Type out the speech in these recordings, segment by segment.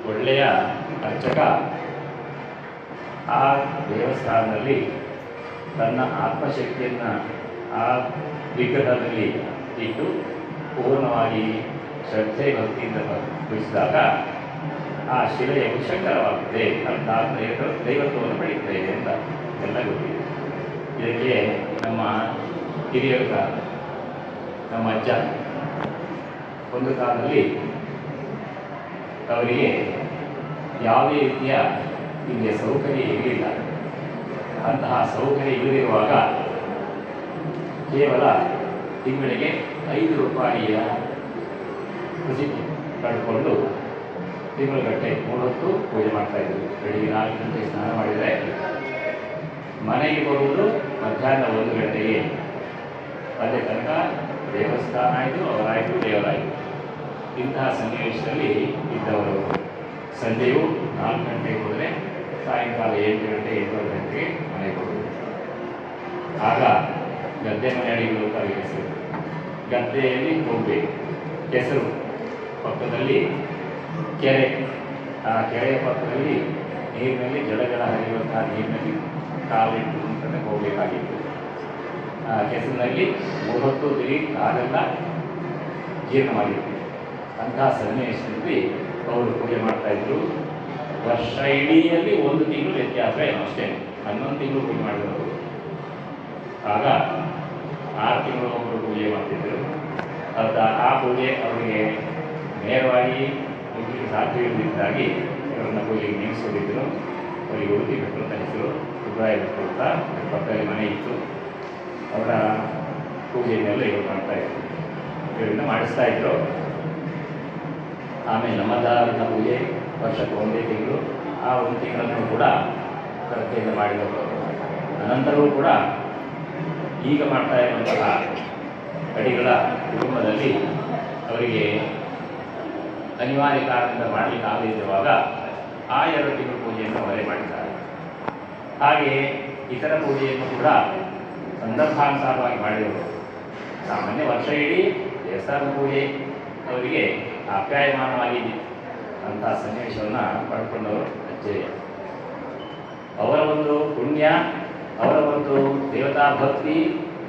ಒಳ್ಳೆಯ ಅರ್ಚಕ ಆ ದೇವಸ್ಥಾನದಲ್ಲಿ ತನ್ನ ಆತ್ಮಶಕ್ತಿಯನ್ನು ಆ ವಿಗ್ರಹದಲ್ಲಿ ಇಟ್ಟು ಪೂರ್ಣವಾಗಿ ಶ್ರದ್ಧೆ ಭಕ್ತಿಯಿಂದ ಪೂಜಿಸಿದಾಗ ಆ ಶಿಲೆಯು ಶಂಕರವಾಗುತ್ತದೆ ಅಂತ ದೈವತ್ವವನ್ನು ಪಡೆಯುತ್ತದೆ ಅಂತ ಎಲ್ಲ ಗೊತ್ತಿದೆ. ಇದಕ್ಕೆ ನಮ್ಮ ಹಿರಿಯರ ಕಾಲ, ನಮ್ಮ ಅಜ್ಜ ಒಂದು ಕಾಲದಲ್ಲಿ ಅವರಿಗೆ ಯಾವುದೇ ರೀತಿಯ ಇಲ್ಲಿ ಸೌಕರ್ಯ ಇರಲಿಲ್ಲ. ಅಂತಹ ಸೌಕರ್ಯ ಇಲ್ಲದಿರುವಾಗ ಕೇವಲ ತಿಂಗಳಿಗೆ 5 ರೂಪಾಯಿಯ ರಸೀದಿ ಪಡೆದುಕೊಂಡು ತಿಂಗಳುಗಟ್ಟಲೆ 3 ಹೊತ್ತು ಪೂಜೆ ಮಾಡ್ತಾಯಿದ್ರು. ಬೆಳಿಗ್ಗೆ 4 ಗಂಟೆಗೆ ಸ್ನಾನ ಮಾಡಿದರೆ ಮನೆಗೆ ಬರುವುದು ಮಧ್ಯಾಹ್ನ 1 ಗಂಟೆಗೆ. ಅದೇ ತನಕ ದೇವಸ್ಥಾನ ಆಯಿತು, ಅವರಾಯಿತು, ದೇವರಾಯಿತು. ಇಂತಹ ಸನ್ನಿವೇಶದಲ್ಲಿ ಇದ್ದವರು ಸಂಜೆಯು 4 ಗಂಟೆಗೆ ಹೋದರೆ ಸಾಯಂಕಾಲ 7 ಗಂಟೆ 8 ಗಂಟೆಗೆ ಮನೆಗೆ ಹೋಗುವುದು. ಆಗ ಗದ್ದೆ ಮನೆ ಅಡಿಗಳು ಹೆಸರು. ಗದ್ದೆಯಲ್ಲಿ ಹೋಗಬೇಕು, ಕೆಸರು ಪಕ್ಕದಲ್ಲಿ ಕೆರೆ, ಆ ಕೆರೆಯ ಪಕ್ಕದಲ್ಲಿ ನೀರಿನಲ್ಲಿ ಜಡಗಳ ಹರಿಯುವಂತಹ ನೀರಿನಲ್ಲಿ ಕಾಲಿಟ್ಟು ಅಂತಲೇ ಹೋಗಬೇಕಾಗಿತ್ತು. ಆ ಕೆಸರಿನಲ್ಲಿ 3 ಹೊತ್ತು ತಿರುಗಿ ಕಾಲೆಲ್ಲ ಜೀರ್ಣವಾಗಿತ್ತು. ಅಂತಹ ಸನ್ನಿವೇಶದಲ್ಲಿ ಅವರು ಪೂಜೆ ಮಾಡ್ತಾಯಿದ್ರು. ವರ್ಷ ಇಡೀಯಲ್ಲಿ 1 ತಿಂಗಳು ವ್ಯತ್ಯಾಸ ಏನೋ ಅಷ್ಟೇ. 11 ತಿಂಗಳು ಪೂಜೆ ಮಾಡಿದರು. ಆಗ 6 ತಿಂಗಳು ಒಬ್ಬರು ಪೂಜೆ ಮಾಡ್ತಿದ್ದರು. ಆ ಪೂಜೆ ಅವರಿಗೆ ನೇರವಾಗಿ ಮುಗಿಲಿಕ್ಕೆ ಸಾಧ್ಯವಿಲ್ಲದಿದ್ದಾಗಿ ಅವರನ್ನ ಪೂಜೆಗೆ ನೇಮಿಸೋದಿದ್ದರು. ಅವರಿಗೆ ಉಡುಪಿ ಭಟ್ರು ಅಂತ ಹೆಸರು, ಸುಬ್ರಾಯ ಭಟ್ರು ಅಂತ ಪಕ್ಕದಲ್ಲಿ ಮನೆ ಇತ್ತು. ಅವರ ಪೂಜೆಯನ್ನೆಲ್ಲ ಇವರು ಮಾಡ್ತಾಯಿದ್ರು, ಇವರಿಂದ ಮಾಡಿಸ್ತಾ ಇದ್ರು. ಆಮೇಲೆ ನಮ್ಮದಾದಂಥ ಪೂಜೆ ವರ್ಷಕ್ಕೆ 1 ತಿಂಗಳು, ಆ 1 ತಿಂಗಳನ್ನು ಕೂಡ ಶ್ರದ್ಧೆಯಿಂದ ಮಾಡಿದವರು. ಅನಂತರವೂ ಕೂಡ ಈಗ ಮಾಡ್ತಾ ಇರುವಂತಹ ಅಡಿಗಳ ಕುಟುಂಬದಲ್ಲಿ ಅವರಿಗೆ ಅನಿವಾರ್ಯ ಕಾರಣದಿಂದ ಮಾಡಲಿಕ್ಕೆ ಆಗದಿರುವಾಗ ಆ 2 ತಿಂಗಳು ಪೂಜೆಯನ್ನು ಅವರೇ ಮಾಡಿದ್ದಾರೆ. ಹಾಗೆಯೇ ಇತರ ಪೂಜೆಯನ್ನು ಕೂಡ ಸಂದರ್ಭಾನುಸಾರವಾಗಿ ಮಾಡಿದರು. ಸಾಮಾನ್ಯ ವರ್ಷ ಇಡೀ ದೇವಸ್ಥಾನ ಪೂಜೆ ಅವರಿಗೆ ಆಪ್ಯಾಯಮಾನವಾಗಿ ಅಂತಹ ಸನ್ನಿವೇಶವನ್ನು ಪಡ್ಕೊಂಡವರು ಅಜ್ಜಯ್ಯ. ಅವರ ಒಂದು ಪುಣ್ಯ, ಅವರ ಒಂದು ದೇವತಾ ಭಕ್ತಿ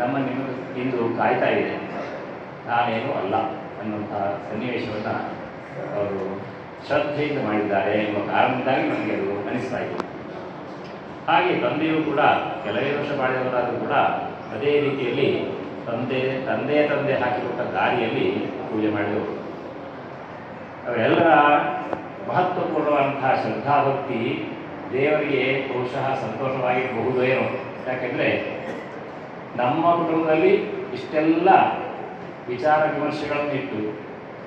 ನಮ್ಮನ್ನು ಇಂದು ಕಾಯ್ತಾ ಇದೆ. ನಾನೇನು ಅಲ್ಲ ಅನ್ನುವಂಥ ಸನ್ನಿವೇಶವನ್ನು ಅವರು ಶ್ರದ್ಧೆಯಿಂದ ಮಾಡಿದ್ದಾರೆ ಎಂಬ ಕಾರಣದಿಂದಾಗಿ ನಮಗೆ ಅದು ಅನಿಸ್ತಾ ಇದೆ. ಹಾಗೆ ತಂದೆಯೂ ಕೂಡ ಕೆಲವೇ ವರ್ಷ ಮಾಡಿದವರಾದರೂ ಕೂಡ ಅದೇ ರೀತಿಯಲ್ಲಿ ತಂದೆ ಹಾಕಿಕೊಟ್ಟ ದಾರಿಯಲ್ಲಿ ಪೂಜೆ ಮಾಡಿದವರು. ಅವರೆಲ್ಲರ ಮಹತ್ವಪೂರ್ಣವಾದಂತಹ ಶ್ರದ್ಧಾಭಕ್ತಿ ದೇವರಿಗೆ ಬಹುಶಃ ಸಂತೋಷವಾಗಿರಬಹುದು ಏನೋ. ಯಾಕೆಂದರೆ ನಮ್ಮ ಕುಟುಂಬದಲ್ಲಿ ಇಷ್ಟೆಲ್ಲ ವಿಚಾರ ವಿಮರ್ಶೆಗಳನ್ನು ಇಟ್ಟು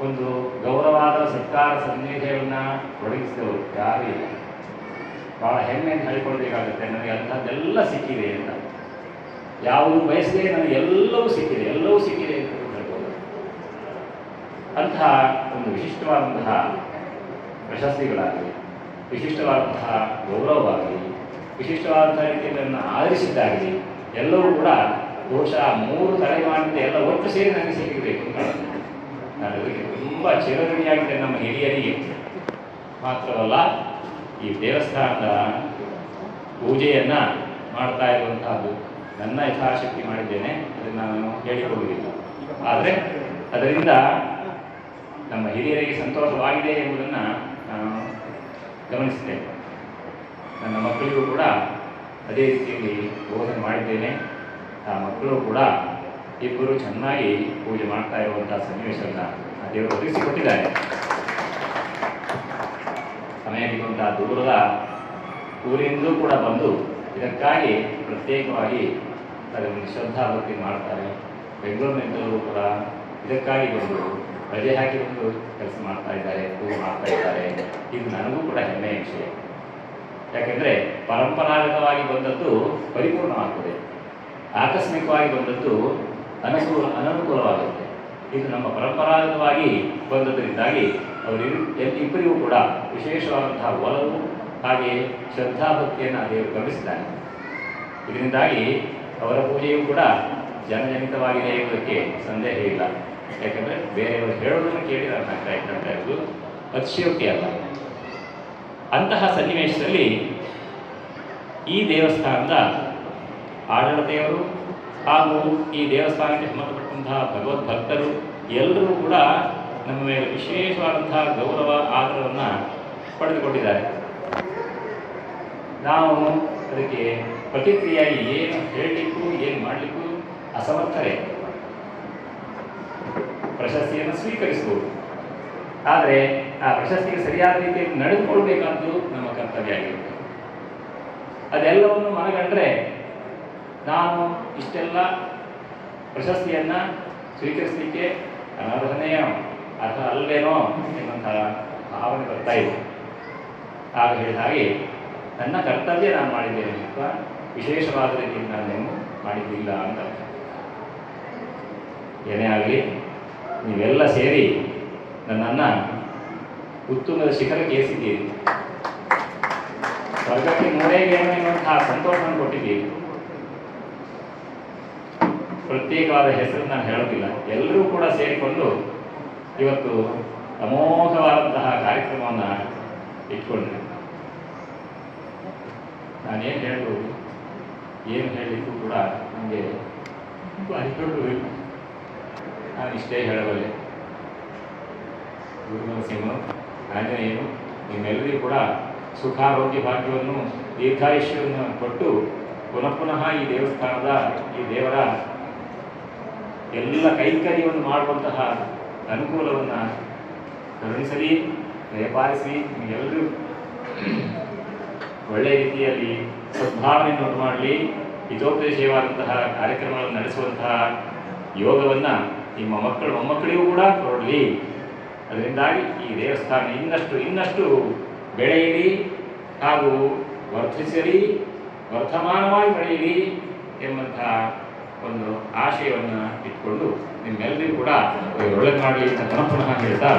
ಒಂದು ಗೌರವಾದ ಸರ್ಕಾರ ಸನ್ನಿಧಿಯನ್ನು ಒದಗಿಸಿದವರು ಯಾರೂ ಇಲ್ಲ. ಭಾಳ ಹೆಮ್ಮೆಯಿಂದ ಹೇಳಿಕೊಳ್ಬೇಕಾಗುತ್ತೆ, ನನಗೆ ಅಂಥದ್ದೆಲ್ಲ ಸಿಕ್ಕಿದೆ ಅಂತ. ಯಾವುದು ಬಯಸದೆ ನನಗೆ ಎಲ್ಲವೂ ಸಿಕ್ಕಿದೆ ಅಂತ ಹೇಳ್ಬೋದು. ಅಂತಹ ಒಂದು ವಿಶಿಷ್ಟವಾದಂತಹ ಪ್ರಶಸ್ತಿಗಳಾಗಲಿ, ವಿಶಿಷ್ಟವಾದಂತಹ ಗೌರವವಾಗಲಿ, ವಿಶಿಷ್ಟವಾದಂತಹ ರೀತಿಯಲ್ಲಿ ನನ್ನ ಆಧರಿಸಿದ್ದಾಗಲಿ ಎಲ್ಲವೂ ಕೂಡ ಬಹುಶಃ 3 ತಲೆಮಾರಿನಿಂದ ಎಲ್ಲ ಒಟ್ಟು ಸೇರಿ ನನಗೆ ಸಿಗಬೇಕು ಅಂತ ನಾನು ಅದಕ್ಕೆ ತುಂಬ ಚಿರಋಣಿಯಾಗಿದೆ. ನಮ್ಮ ಹಿರಿಯರಿಗೆ ಮಾತ್ರವಲ್ಲ, ಈ ದೇವಸ್ಥಾನದ ಪೂಜೆಯನ್ನು ಮಾಡ್ತಾ ಇರುವಂತಹದ್ದು ನನ್ನ ಯಥಾಶಕ್ತಿ ಮಾಡಿದ್ದೇನೆ, ಅದನ್ನು ನಾನು ಹೇಳಿಕೊಳ್ಳುವುದಿಲ್ಲ. ಆದರೆ ಅದರಿಂದ ನಮ್ಮ ಹಿರಿಯರಿಗೆ ಸಂತೋಷವಾಗಿದೆ ಎಂಬುದನ್ನು ನಾನು ಗಮನಿಸ್ತೇನೆ. ನನ್ನ ಮಕ್ಕಳಿಗೂ ಕೂಡ ಅದೇ ರೀತಿಯಲ್ಲಿ ಬೋಧನೆ ಮಾಡಿದ್ದೇನೆ. ಆ ಮಕ್ಕಳು ಕೂಡ ಇಬ್ಬರು ಚೆನ್ನಾಗಿ ಪೂಜೆ ಮಾಡ್ತಾ ಇರುವಂಥ ಸನ್ನಿವೇಶವನ್ನು ಆ ದೇವರು ಒದಗಿಸಿಕೊಟ್ಟಿದ್ದಾರೆ. ಸಮಯಕ್ಕಿಂತ ದೂರದ ಊರಿಂದೂ ಕೂಡ ಬಂದು ಇದಕ್ಕಾಗಿ ಪ್ರತ್ಯೇಕವಾಗಿ ಅದನ್ನು ಶ್ರದ್ಧಾಭಕ್ತಿ ಮಾಡ್ತಾರೆ. ಬೆಂಗಳೂರಿನಿಂದಲೂ ಕೂಡ ಇದಕ್ಕಾಗಿ ಬಂದು ರಜೆ ಹಾಕಿ ಬಂದು ಕೆಲಸ ಮಾಡ್ತಾ ಇದ್ದಾರೆ, ಪೂಜೆ ಮಾಡ್ತಾ ಇದ್ದಾರೆ. ಇದು ನನಗೂ ಕೂಡ ಹೆಮ್ಮೆಯ ವಿಷಯ. ಯಾಕೆಂದರೆ ಪರಂಪರಾಗತವಾಗಿ ಬಂದದ್ದು ಪರಿಪೂರ್ಣವಾಗ್ತದೆ, ಆಕಸ್ಮಿಕವಾಗಿ ಬಂದದ್ದು ಅನನುಕೂಲವಾಗುತ್ತೆ. ಇದು ನಮ್ಮ ಪರಂಪರಾಗತವಾಗಿ ಬಂದದರಿಂದಾಗಿ ಇಬ್ಬರಿಗೂ ಕೂಡ ವಿಶೇಷವಾದಂತಹ ಒಲವು ಹಾಗೆ ಶ್ರದ್ಧಾಭಕ್ತಿಯನ್ನು ದೇವರು ಗಮನಿಸಿದ್ದಾನೆ. ಇದರಿಂದಾಗಿ ಅವರ ಪೂಜೆಯೂ ಕೂಡ ಜನಜನಿತವಾಗಿದೆ ಎಂಬುದಕ್ಕೆ ಸಂದೇಹ ಇಲ್ಲ. ಯಾಕೆಂದರೆ ಬೇರೆಯವರು ಹೇಳೋದನ್ನು ಕೇಳಿ ನಾನು ಆಗ್ತಾ ಇರೋದು ಅತಿಶಯೋಕ್ತಿ ಅಲ್ಲ. ಅಂತಹ ಸನ್ನಿವೇಶದಲ್ಲಿ ಈ ದೇವಸ್ಥಾನದ ಆಡಳಿತೆಯವರು ಹಾಗೂ ಈ ದೇವಸ್ಥಾನಕ್ಕೆ ಸಂಬಂಧಪಟ್ಟಂತಹ ಭಗವದ್ಭಕ್ತರು ಎಲ್ಲರೂ ಕೂಡ ನಮ್ಮ ಮೇಲೆ ವಿಶೇಷವಾದಂತಹ ಗೌರವ ಆದರವನ್ನು ಪಡೆದುಕೊಂಡಿದ್ದಾರೆ. ನಾವು ಅದಕ್ಕೆ ಪ್ರತಿಕ್ರಿಯೆಯಾಗಿ ಏನು ಹೇಳಲಿಕ್ಕೂ ಏನು ಮಾಡಲಿಕ್ಕೂ ಅಸಮರ್ಥರೇ. ಪ್ರಶಸ್ತಿಯನ್ನು ಸ್ವೀಕರಿಸುವುದು, ಆದರೆ ಆ ಪ್ರಶಸ್ತಿಗೆ ಸರಿಯಾದ ರೀತಿಯಲ್ಲಿ ನಡೆದುಕೊಳ್ಬೇಕಾದ್ದು ನಮ್ಮ ಕರ್ತವ್ಯ ಆಗಿರುತ್ತೆ. ಅದೆಲ್ಲವನ್ನು ಮನಗಂಡ್ರೆ ನಾನು ಇಷ್ಟೆಲ್ಲ ಪ್ರಶಸ್ತಿಯನ್ನು ಸ್ವೀಕರಿಸಲಿಕ್ಕೆ ಅನರ್ಹನೆಯೋ ಅರ್ಹ ಅಲ್ವೇನೋ ಎನ್ನುವಂತಹ ಭಾವನೆ ಬರ್ತಾ ಇದೆ. ಆಗ ಹೇಳಿದ ಹಾಗೆ ನನ್ನ ಕರ್ತವ್ಯ ನಾನು ಮಾಡಿದ್ದೇನೆ ಅಥವಾ ವಿಶೇಷವಾದ ರೀತಿಯಲ್ಲಿ ನಾನೇನು ಮಾಡಿದ್ದಿಲ್ಲ ಅಂತ. ಏನೇ ಆಗಲಿ ನೀವೆಲ್ಲ ಸೇರಿ ನನ್ನನ್ನು ಉತ್ತುಂಗದ ಶಿಖರಕ್ಕೆ ಏರಿಸಿದ್ದೀರಿ. ಸ್ವರ್ಗಕ್ಕೆ ಮೂರೇಗೇನು ಎನ್ನುವಂತಹ ಸಂತೋಷವನ್ನು ಕೊಟ್ಟಿದ್ದೀರಿ. ಪ್ರತ್ಯೇಕವಾದ ಹೆಸರು ನಾನು ಹೇಳೋದಿಲ್ಲ, ಎಲ್ಲರೂ ಕೂಡ ಸೇರಿಕೊಂಡು ಇವತ್ತು ಅಮೋಘವಾದಂತಹ ಕಾರ್ಯಕ್ರಮವನ್ನು ಇಟ್ಕೊಂಡ್ರೆ ನಾನೇನು ಹೇಳೋದು ಏನು ಹೇಳಲಿಕ್ಕೂ ಕೂಡ ನನಗೆ ಬಾಯಿಕೊಡುವುದಿಲ್ಲ. ನಾನು ಇಷ್ಟೇ ಹೇಳಬಲ್ಲೆ. ಗುರುನರಸಿಂಹನು, ಆಂಜನೇಯನು ನಿಮ್ಮೆಲ್ಲರಿಗೂ ಕೂಡ ಸುಖಾರೋಗ್ಯ ಭಾಗ್ಯವನ್ನು ದೀರ್ಘಾಯುಷ್ಯವನ್ನು ಕೊಟ್ಟು ಪುನಃ ಈ ದೇವಸ್ಥಾನದ ಈ ದೇವರ ಎಲ್ಲ ಕೈಂಕರ್ಯವನ್ನು ಮಾಡುವಂತಹ ಅನುಕೂಲವನ್ನು ಕರುಣಿಸಲಿ, ದಯಪಾಲಿಸಿ. ನಿಮಗೆಲ್ಲರೂ ಒಳ್ಳೆಯ ರೀತಿಯಲ್ಲಿ ಸದ್ಭಾವನೆಯನ್ನು ಉಂಟು ಮಾಡಲಿ. ಹಿತೋಪದೇಶವಾದಂತಹ ಕಾರ್ಯಕ್ರಮಗಳನ್ನು ನಡೆಸುವಂತಹ ಯೋಗವನ್ನು ನಿಮ್ಮ ಮಕ್ಕಳು ಮೊಮ್ಮಕ್ಕಳಿಗೂ ಕೂಡ ಕೊಡಲಿ. ಅದರಿಂದಾಗಿ ಈ ದೇವಸ್ಥಾನ ಇನ್ನಷ್ಟು ಬೆಳೆಯಲಿ ಹಾಗೂ ವರ್ಧಿಸಲಿ, ವರ್ಧಮಾನವಾಗಿ ಬೆಳೆಯಲಿ ಎಂಬಂತಹ ಒಂದು ಆಶಯವನ್ನು ಇಟ್ಕೊಂಡು ನಿಮ್ಮೆಲ್ಲರಿಗೂ ಕೂಡ ಒಳ್ಳೆದು ಮಾಡಲಿ ಅಂತ ಪುನಃ ಹೇಳ್ತಾ